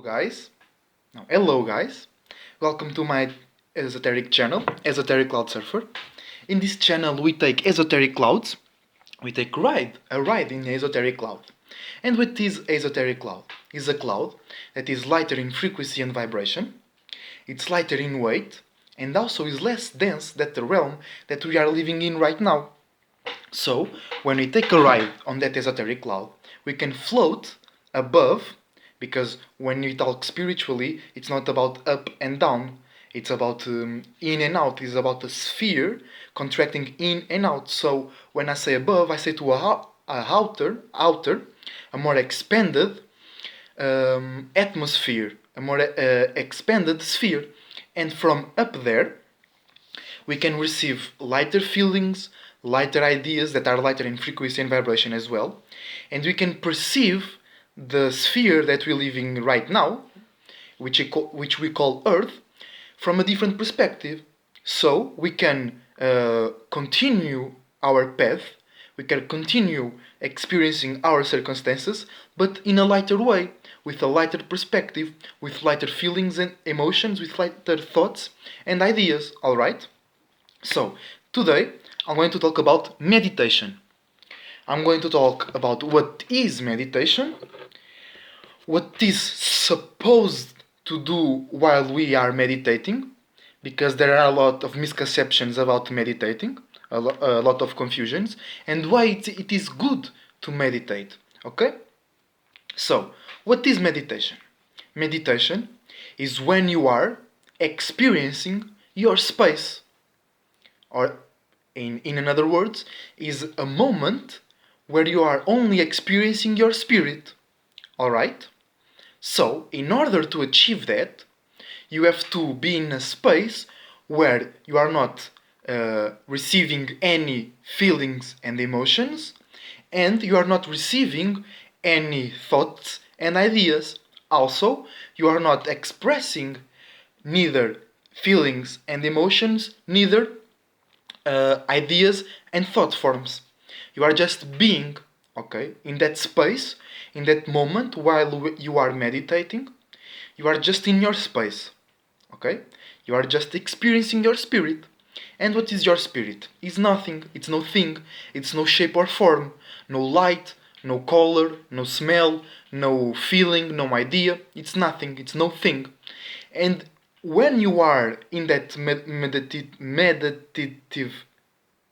guys. No, hello guys. Welcome to my esoteric channel, Esoteric Cloud Surfer. In this channel we take esoteric clouds, we take a ride in esoteric cloud. And what is esoteric cloud? Is a cloud that is lighter in frequency and vibration, it's lighter in weight, and also is less dense than the realm that we are living in right now. So, when we take a ride on that esoteric cloud, we can float above, because when we talk spiritually, it's not about up and down, it's about in and out, it's about a sphere contracting in and out. So, when I say above, I say to outer, a more expanded atmosphere, a more expanded sphere. And from up there, we can receive lighter feelings, lighter ideas that are lighter in frequency and vibration as well. And we can perceive the sphere that we live in right now, which we call Earth, from a different perspective. So we can continue our path, we can continue experiencing our circumstances, but in a lighter way, with a lighter perspective, with lighter feelings and emotions, with lighter thoughts and ideas, alright? So, today I'm going to talk about meditation. I'm going to talk about what is meditation, what is supposed to do while we are meditating, because there are a lot of misconceptions about meditating, a lot of confusions, and why it is good to meditate. Okay? So, what is meditation? Meditation is when you are experiencing your space, or in other words, is a moment where you are only experiencing your spirit. Alright? So, in order to achieve that, you have to be in a space where you are not receiving any feelings and emotions, and you are not receiving any thoughts and ideas. Also, you are not expressing neither feelings and emotions, neither ideas and thought forms. You are just being, okay, in that space, in that moment while you are meditating. You are just in your space, okay? You are just experiencing your spirit. And what is your spirit? It's nothing, it's no thing, it's no shape or form, no light, no color, no smell, no feeling, no idea. It's nothing, it's no thing. And when you are in that meditative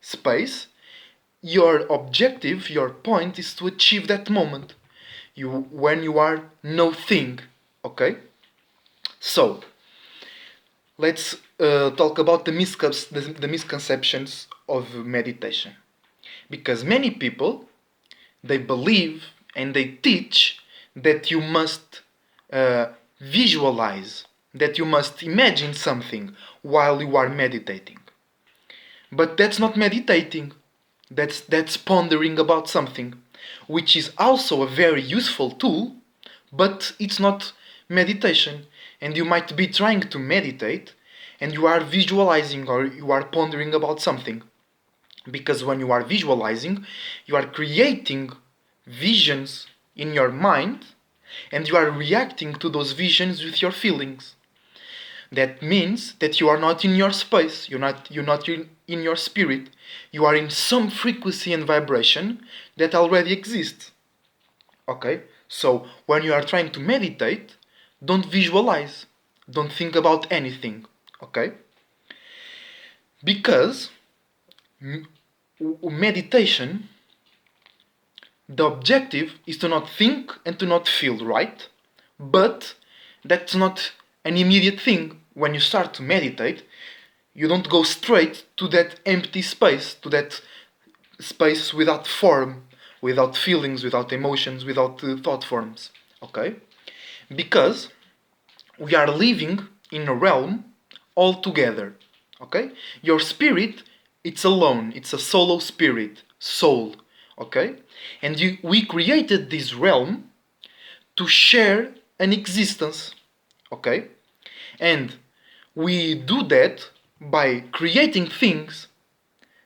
space, your objective, your point is to achieve that moment. When you are no thing, okay? So, let's talk about the misconceptions of meditation. Because many people, they believe and they teach that you must visualize, that you must imagine something while you are meditating. But that's not meditating. That's pondering about something, which is also a very useful tool, but it's not meditation. And you might be trying to meditate and you are visualizing or you are pondering about something. Because when you are visualizing, you are creating visions in your mind and you are reacting to those visions with your feelings. That means that you are not in your space, you're not in your spirit. You are in some frequency and vibration that already exists. Okay? So when you are trying to meditate, don't visualize. Don't think about anything. Okay? Because meditation, the objective is to not think and to not feel, right? But that's not an immediate thing. When you start to meditate, you don't go straight to that empty space, to that space without form, without feelings, without emotions, without thought forms. Okay? Because we are living in a realm all together. Okay? Your spirit, it's alone. It's a solo spirit, soul. Okay? And we created this realm to share an existence. Okay? And we do that by creating things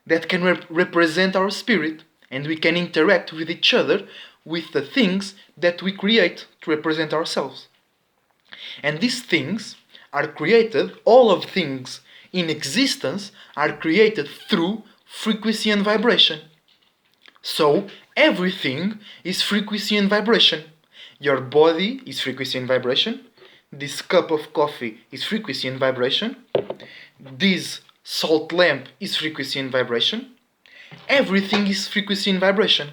that can represent our spirit, and we can interact with each other with the things that we create to represent ourselves. And these things are created, all of things in existence are created through frequency and vibration. So everything is frequency and vibration. Your body is frequency and vibration. This cup of coffee is frequency and vibration. This salt lamp is frequency and vibration. Everything is frequency and vibration.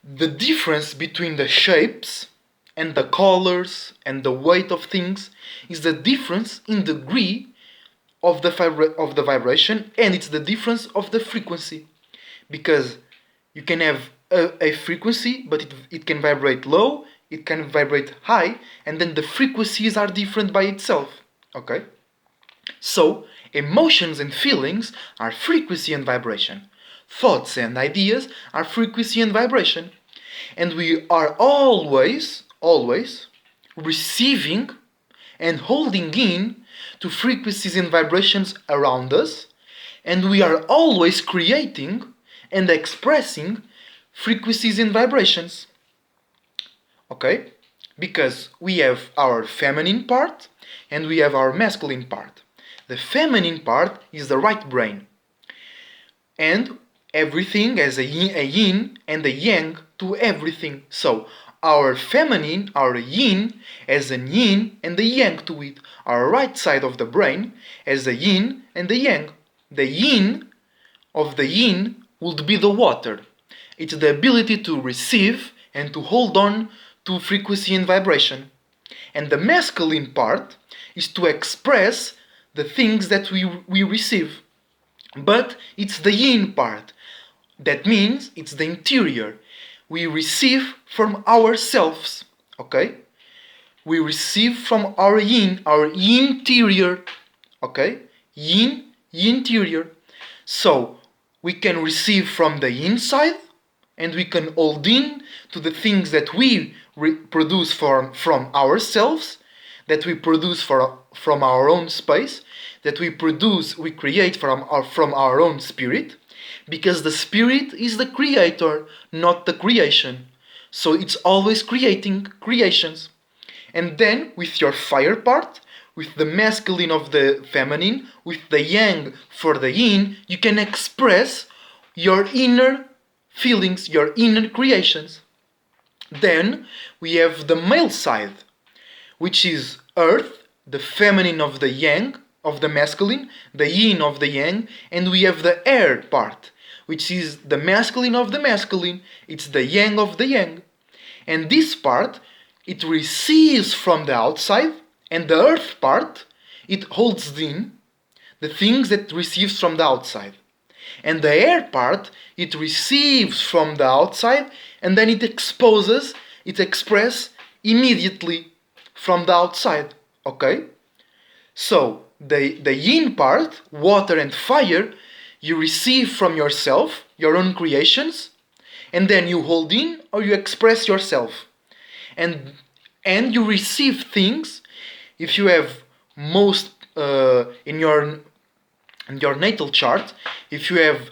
The difference between the shapes and the colors and the weight of things is the difference in degree of the vibration, and it's the difference of the frequency. Because you can have a frequency, but it can vibrate low, it can vibrate high, and then the frequencies are different by itself. Okay? So, emotions and feelings are frequency and vibration. Thoughts and ideas are frequency and vibration. And we are always receiving and holding in to frequencies and vibrations around us. And we are always creating and expressing frequencies and vibrations. Okay? Because we have our feminine part and we have our masculine part. The feminine part is the right brain. And everything has a yin and a yang to everything. So our feminine, our yin, has a yin and a yang to it. Our right side of the brain has a yin and a yang. The yin of the yin would be the water. It's the ability to receive and to hold on to frequency and vibration. And the masculine part is to express the things that we receive. But it's the yin part. That means it's the interior. We receive from ourselves. Okay? We receive from our interior. Okay? Yin, interior. So, we can receive from the inside and we can hold in to the things that we produce from ourselves, that we produce from our own space, that we create from our own spirit, because the spirit is the creator, not the creation. So it's always creating creations. And then with your fire part, with the masculine of the feminine, with the yang for the yin, you can express your inner feelings, your inner creations. Then we have the male side, which is earth, the feminine of the yang, of the masculine, the yin of the yang, and we have the air part, which is the masculine of the masculine, it's the yang of the yang. And this part, it receives from the outside, and the earth part, it holds in the things that it receives from the outside. And the air part, it receives from the outside, and then it expresses immediately from the outside. Okay? So, the yin part, water and fire, you receive from yourself, your own creations, and then you hold in or you express yourself. And you receive things, if you have most in your natal chart, if you have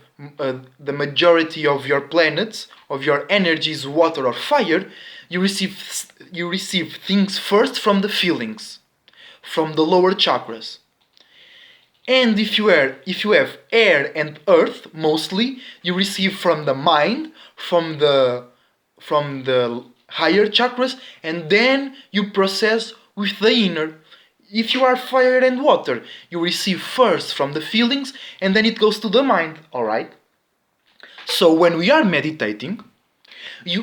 the majority of your planets, of your energies, water or fire, you receive things first from the feelings, from the lower chakras. And if you have air and earth, mostly you receive from the mind, from the higher chakras, and then you process with the inner. If you are fire and water, you receive first from the feelings, and then it goes to the mind. All right. So when we are meditating,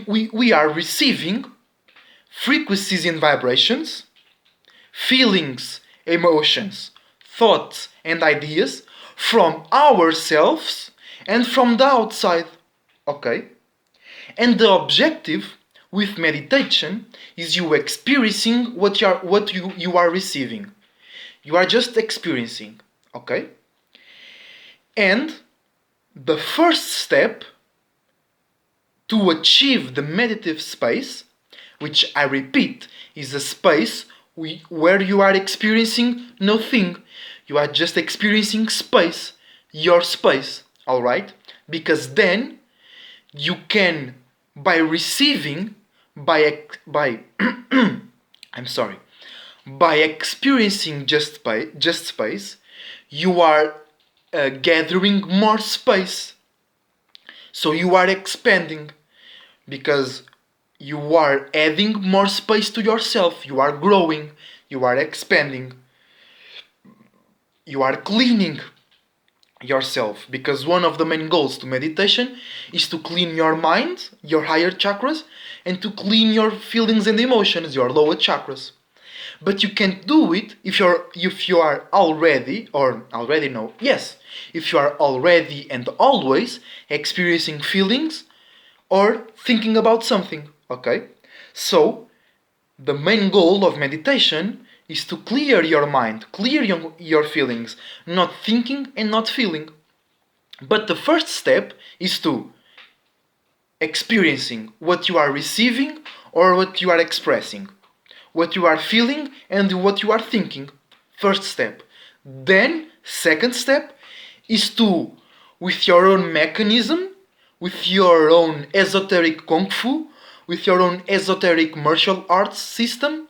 we are receiving frequencies and vibrations, feelings, emotions, thoughts and ideas from ourselves and from the outside. Okay? And the objective with meditation is you experiencing what you are receiving. You are just experiencing. Okay? And the first step to achieve the meditative space, which I repeat is a space where you are experiencing nothing. You are just experiencing space, your space, alright? Because then you can, by receiving, by I'm sorry. By experiencing just space, you are gathering more space. So you are expanding because you are adding more space to yourself. You are growing. You are expanding. You are cleaning yourself, because one of the main goals to meditation is to clean your mind, your higher chakras, and to clean your feelings and emotions, your lower chakras. But you can't do it if you are already, or already no, yes, if you are already and always experiencing feelings or thinking about something. Okay, so the main goal of meditation is to clear your mind, clear your feelings, not thinking and not feeling. But the first step is to experiencing what you are receiving or what you are expressing, what you are feeling and what you are thinking. First step. Then, second step is to, with your own mechanism, with your own esoteric kung fu, with your own esoteric martial arts system,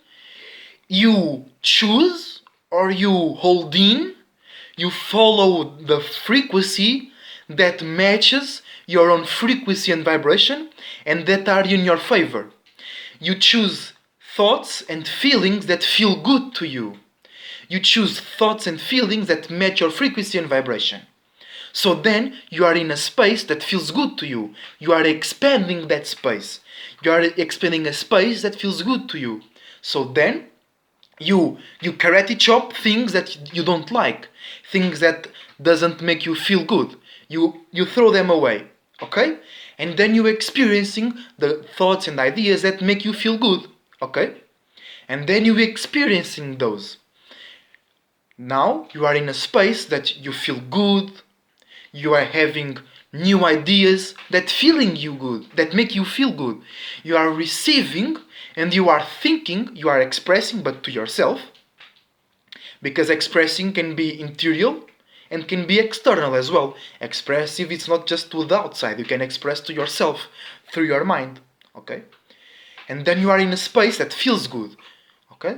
you choose or you hold in, you follow the frequency that matches your own frequency and vibration and that are in your favor. You choose thoughts and feelings that feel good to you. You choose thoughts and feelings that match your frequency and vibration. So then you are in a space that feels good to you. You are expanding that space. You are expanding a space that feels good to you. So then you karate chop things that you don't like, things that doesn't make you feel good. You throw them away, okay? And then you experiencing the thoughts and ideas that make you feel good, okay? And then you experiencing those. Now you are in a space that you feel good. You are having new ideas that feeling you good, that make you feel good. You are receiving and you are thinking, you are expressing, but to yourself, because expressing can be interior and can be external as well. Expressive, it's not just to the outside, you can express to yourself through your mind, okay? And then you are in a space that feels good, okay?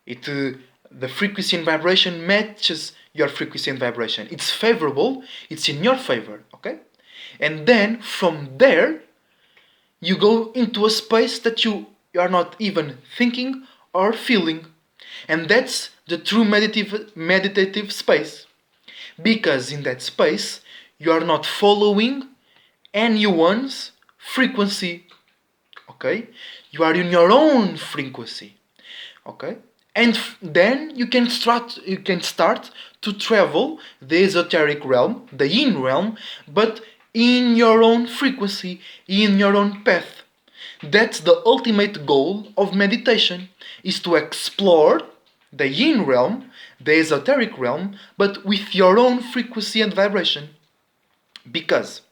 The frequency and vibration matches your frequency and vibration. It's favorable, it's in your favor, okay? And then from there, you go into a space that you are not even thinking or feeling. And that's the true meditative space. Because in that space, you are not following anyone's frequency. Okay? You are in your own frequency. Okay? And then you can start to travel the esoteric realm, the yin realm, but in your own frequency, in your own path. That's the ultimate goal of meditation, is to explore the yin realm, the esoteric realm, but with your own frequency and vibration. Because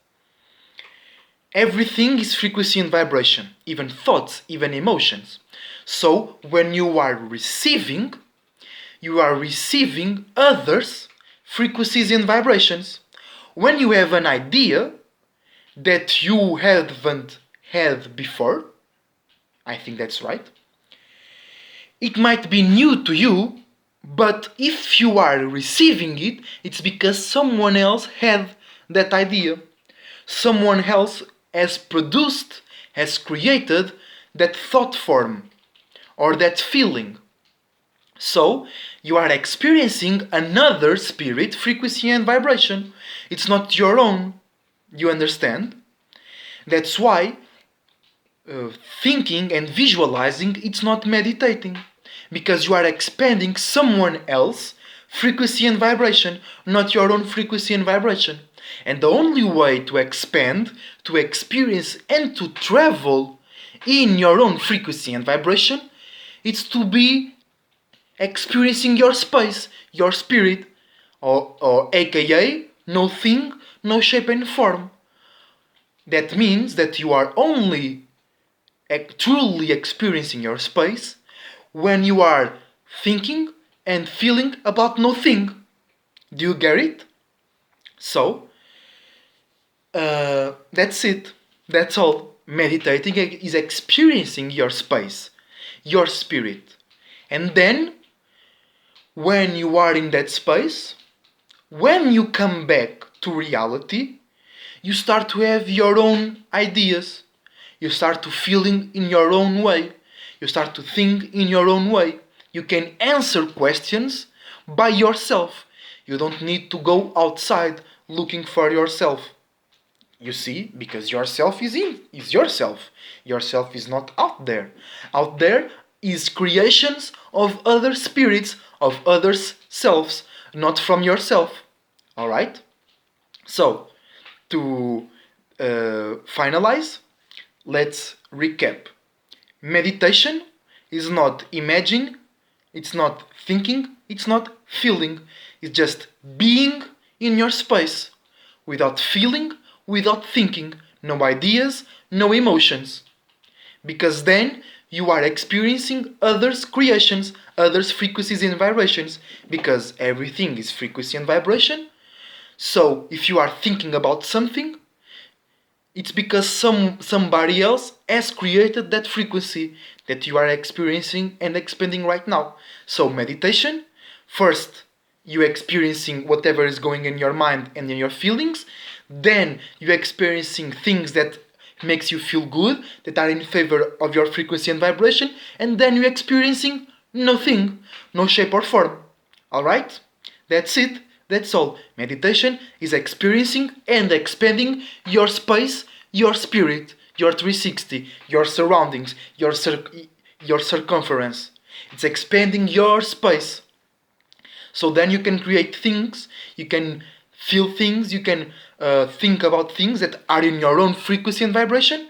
everything is frequency and vibration, even thoughts, even emotions. So when you are receiving others' frequencies and vibrations. When you have an idea that you haven't had before, I think that's right, it might be new to you, but if you are receiving it, it's because someone else had that idea. Someone else has produced, has created that thought form or that feeling. So, you are experiencing another spirit, frequency, and vibration. It's not your own. You understand? That's why thinking and visualizing, it's not meditating, because you are expanding someone else frequency and vibration, not your own frequency and vibration. And the only way to expand, to experience and to travel in your own frequency and vibration, is to be experiencing your space, your spirit, or aka no thing, no shape and form. That means that you are only truly experiencing your space when you are thinking and feeling about nothing. Do you get it? So, that's it. That's all. Meditating is experiencing your space. your spirit. And then, when you are in that space, when you come back to reality, you start to have your own ideas. You start to feeling in your own way. You start to think in your own way. You can answer questions by yourself. You don't need to go outside looking for yourself. You see, because yourself is yourself. Yourself is not out there. Out there is creations of other spirits, of others' selves, not from yourself. Alright? So, to finalize, let's recap. Meditation is not imagining, it's not thinking, it's not feeling. It's just being in your space without feeling, without thinking, no ideas, no emotions. Because then you are experiencing others' creations, others' frequencies and vibrations. Because everything is frequency and vibration. So if you are thinking about something, it's because somebody else has created that frequency that you are experiencing and expanding right now. So meditation, first you experiencing whatever is going in your mind and in your feelings, then you experiencing things that makes you feel good, that are in favor of your frequency and vibration, and then you experiencing nothing, no shape or form. Alright? That's it. That's all. Meditation is experiencing and expanding your space, your spirit, your 360, your surroundings, your circumference. It's expanding your space. So then you can create things, you can feel things, you can think about things that are in your own frequency and vibration.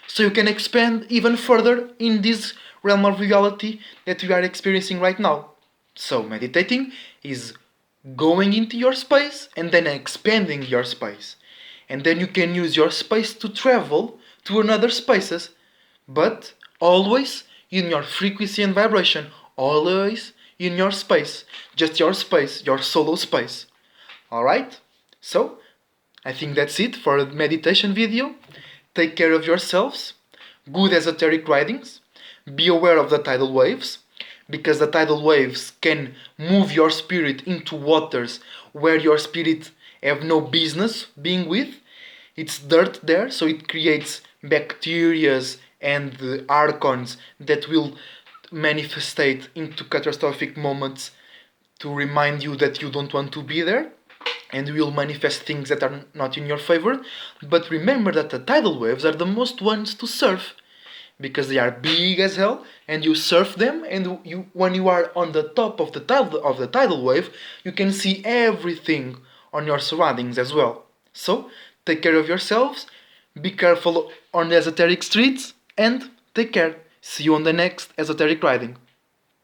So you can expand even further in this realm of reality that we are experiencing right now. So meditating is going into your space and then expanding your space. And then you can use your space to travel to another spaces, but always in your frequency and vibration, always in your space, just your space, your solo space. Alright? So, I think that's it for the meditation video. Take care of yourselves. Good esoteric writings. Be aware of the tidal waves, because the tidal waves can move your spirit into waters where your spirit have no business being with. It's dirt there, so it creates bacterias and archons that will manifestate into catastrophic moments to remind you that you don't want to be there, and will manifest things that are not in your favor. But remember that the tidal waves are the most ones to surf, because they are big as hell, and you surf them, and you, when you are on the top of the tidal wave, you can see everything on your surroundings as well. So take care of yourselves, be careful on the esoteric streets, and take care. See you on the next esoteric riding.